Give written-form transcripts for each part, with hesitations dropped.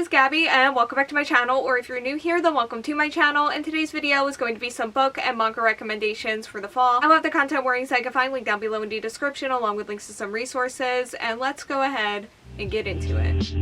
is Gabby and welcome back to my channel, or if you're new here then welcome to my channel, and today's video is going to be some book and manga recommendations for the fall. I'll have the content warnings I can find linked down below in the description along with links to some resources, and let's go ahead and get into it.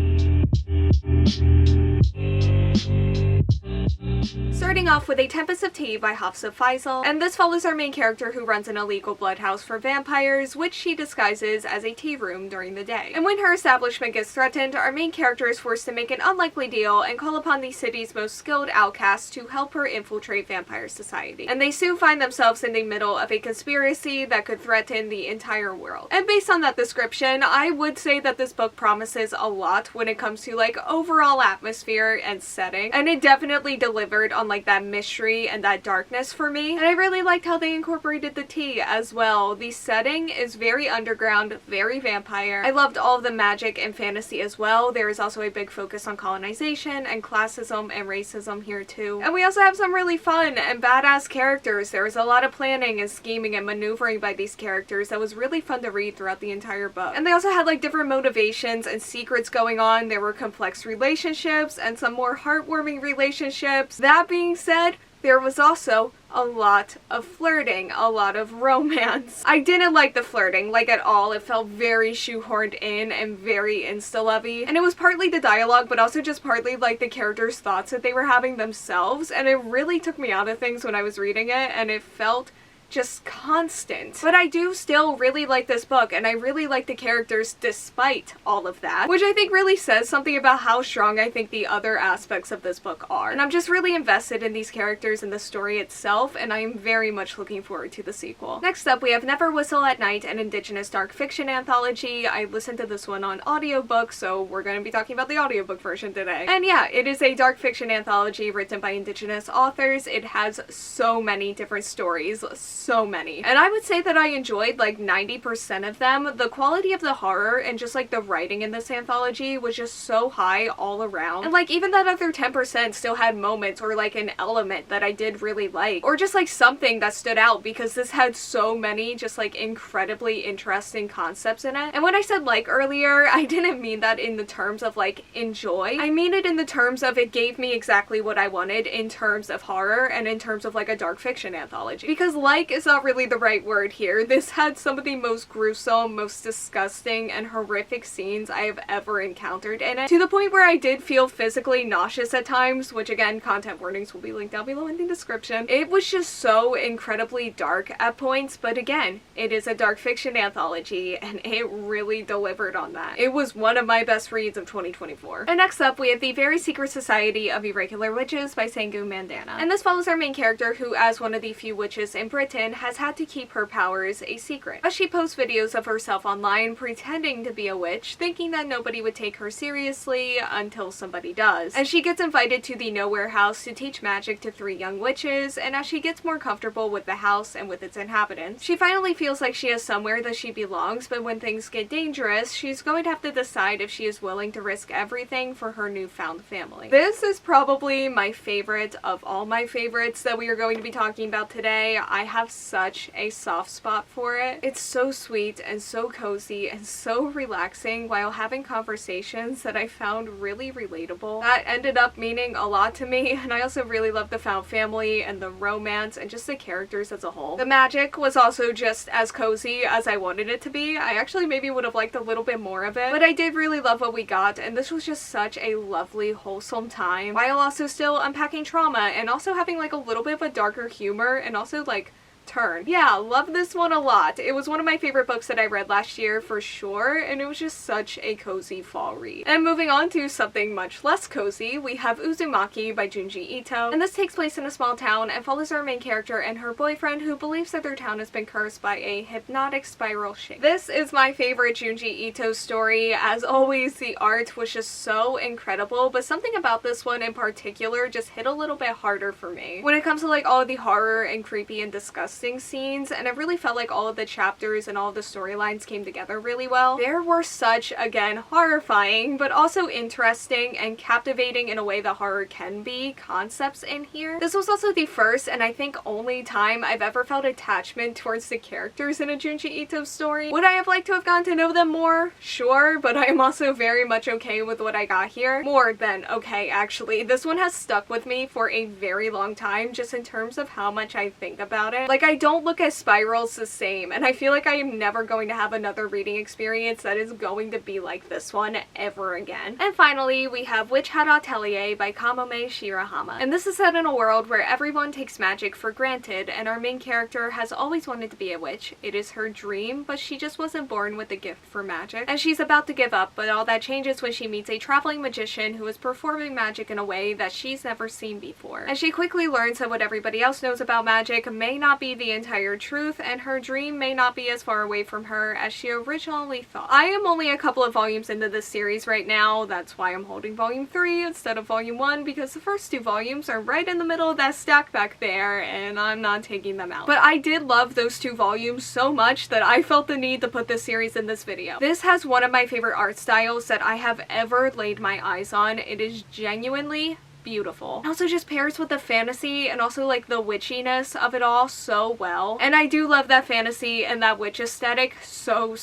Starting off with A Tempest of Tea by Hafsah Faizal, and this follows our main character who runs an illegal blood house for vampires, which she disguises as a tea room during the day. And when her establishment gets threatened, our main character is forced to make an unlikely deal and call upon the city's most skilled outcasts to help her infiltrate vampire society. And they soon find themselves in the middle of a conspiracy that could threaten the entire world. And based on that description, I would say that this book promises a lot when it comes to like overall atmosphere and setting, and it definitely delivered on like that mystery and that darkness for me. And I really liked how they incorporated the tea as well. The setting is very underground, very vampire. I loved all of the magic and fantasy as well. There is also a big focus on colonization and classism and racism here too. And we also have some really fun and badass characters. There was a lot of planning and scheming and maneuvering by these characters that was really fun to read throughout the entire book. And they also had like different motivations and secrets going on. There were complex relationships and some more heartwarming relationships. That being said, there was also a lot of flirting, a lot of romance. I didn't like the flirting, like at all. It felt very shoehorned in and very insta-lovey. And it was partly the dialogue, but also just partly like the characters' thoughts that they were having themselves. And it really took me out of things when I was reading it, and it felt just constant. But I do still really like this book, and I really like the characters despite all of that, which I think really says something about how strong I think the other aspects of this book are. And I'm just really invested in these characters and the story itself, and I am very much looking forward to the sequel. Next up, we have Never Whistle at Night, an Indigenous dark fiction anthology. I listened to this one on audiobook, so we're going to be talking about the audiobook version today. And yeah, it is a dark fiction anthology written by Indigenous authors. It has so many different stories, so many. And I would say that I enjoyed like 90% of them. The quality of the horror and just like the writing in this anthology was just so high all around. And like even that other 10% still had moments or like an element that I did really like, or just like something that stood out, because this had so many just like incredibly interesting concepts in it. And when I said like earlier, I didn't mean that in the terms of like enjoy. I mean it in the terms of it gave me exactly what I wanted in terms of horror and in terms of like a dark fiction anthology. Because like is not really the right word here. This had some of the most gruesome, most disgusting, and horrific scenes I have ever encountered in it, to the point where I did feel physically nauseous at times, which again, content warnings will be linked down below in the description. It was just so incredibly dark at points, but again, it is a dark fiction anthology, and it really delivered on that. It was one of my best reads of 2024. And next up, we have The Very Secret Society of Irregular Witches by Sangu Mandanna. And this follows our main character who, as one of the few witches in Britain, has had to keep her powers a secret. As she posts videos of herself online pretending to be a witch, thinking that nobody would take her seriously until somebody does. And she gets invited to the Nowhere House to teach magic to 3 young witches, and as she gets more comfortable with the house and with its inhabitants, she finally feels like she has somewhere that she belongs, but when things get dangerous, she's going to have to decide if she is willing to risk everything for her newfound family. This is probably my favorite of all my favorites that we are going to be talking about today. I have such a soft spot for it. It's so sweet and so cozy and so relaxing while having conversations that I found really relatable. That ended up meaning a lot to me, and I also really love the found family and the romance and just the characters as a whole. The magic was also just as cozy as I wanted it to be. I actually maybe would have liked a little bit more of it, but I did really love what we got, and this was just such a lovely, wholesome time while also still unpacking trauma and also having like a little bit of a darker humor and also like turn. Yeah, love this one a lot. It was one of my favorite books that I read last year for sure, and it was just such a cozy fall read. And moving on to something much less cozy, we have Uzumaki by Junji Ito, and this takes place in a small town and follows our main character and her boyfriend who believes that their town has been cursed by a hypnotic spiral shape. This is my favorite Junji Ito story. As always, the art was just so incredible, but something about this one in particular just hit a little bit harder for me when it comes to like all the horror and creepy and disgusting interesting scenes, and it really felt like all of the chapters and all of the storylines came together really well. There were such, again, horrifying, but also interesting and captivating in a way that horror can be, concepts in here. This was also the first, and I think only time I've ever felt attachment towards the characters in a Junji Ito story. Would I have liked to have gotten to know them more? Sure, but I am also very much okay with what I got here. More than okay, actually. This one has stuck with me for a very long time, just in terms of how much I think about it. Like, I don't look at spirals the same, and I feel like I am never going to have another reading experience that is going to be like this one ever again. And finally, we have Witch Hat Atelier by Kamome Shirahama. And this is set in a world where everyone takes magic for granted, and our main character has always wanted to be a witch. It is her dream, but she just wasn't born with the gift for magic. And she's about to give up, but all that changes when she meets a traveling magician who is performing magic in a way that she's never seen before. And she quickly learns that what everybody else knows about magic may not be the entire truth, and her dream may not be as far away from her as she originally thought. I am only a couple of volumes into this series right now. That's why I'm holding volume 3 instead of volume 1, because the first 2 volumes are right in the middle of that stack back there, and I'm not taking them out. But I did love those 2 volumes so much that I felt the need to put this series in this video. This has one of my favorite art styles that I have ever laid my eyes on. It is genuinely beautiful. It also just pairs with the fantasy and also like the witchiness of it all so well. And I do love that fantasy and that witch aesthetic so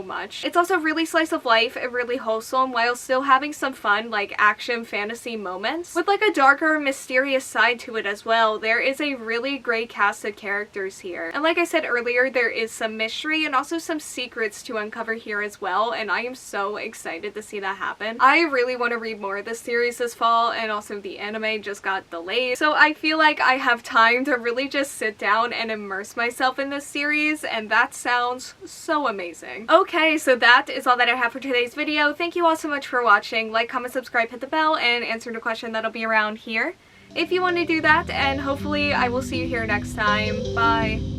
much. It's also really slice of life and really wholesome while still having some fun like action fantasy moments with like a darker mysterious side to it as well. There is a really great cast of characters here. And like I said earlier, there is some mystery and also some secrets to uncover here as well, and I am so excited to see that happen. I really want to read more of this series this fall, and also the anime just got delayed, so I feel like I have time to really just sit down and immerse myself in this series, and that sounds so amazing. Okay, so that is all that I have for today's video. Thank you all so much for watching. Like, comment, subscribe, hit the bell, and answer the question that'll be around here if you want to do that, and hopefully I will see you here next time. Bye!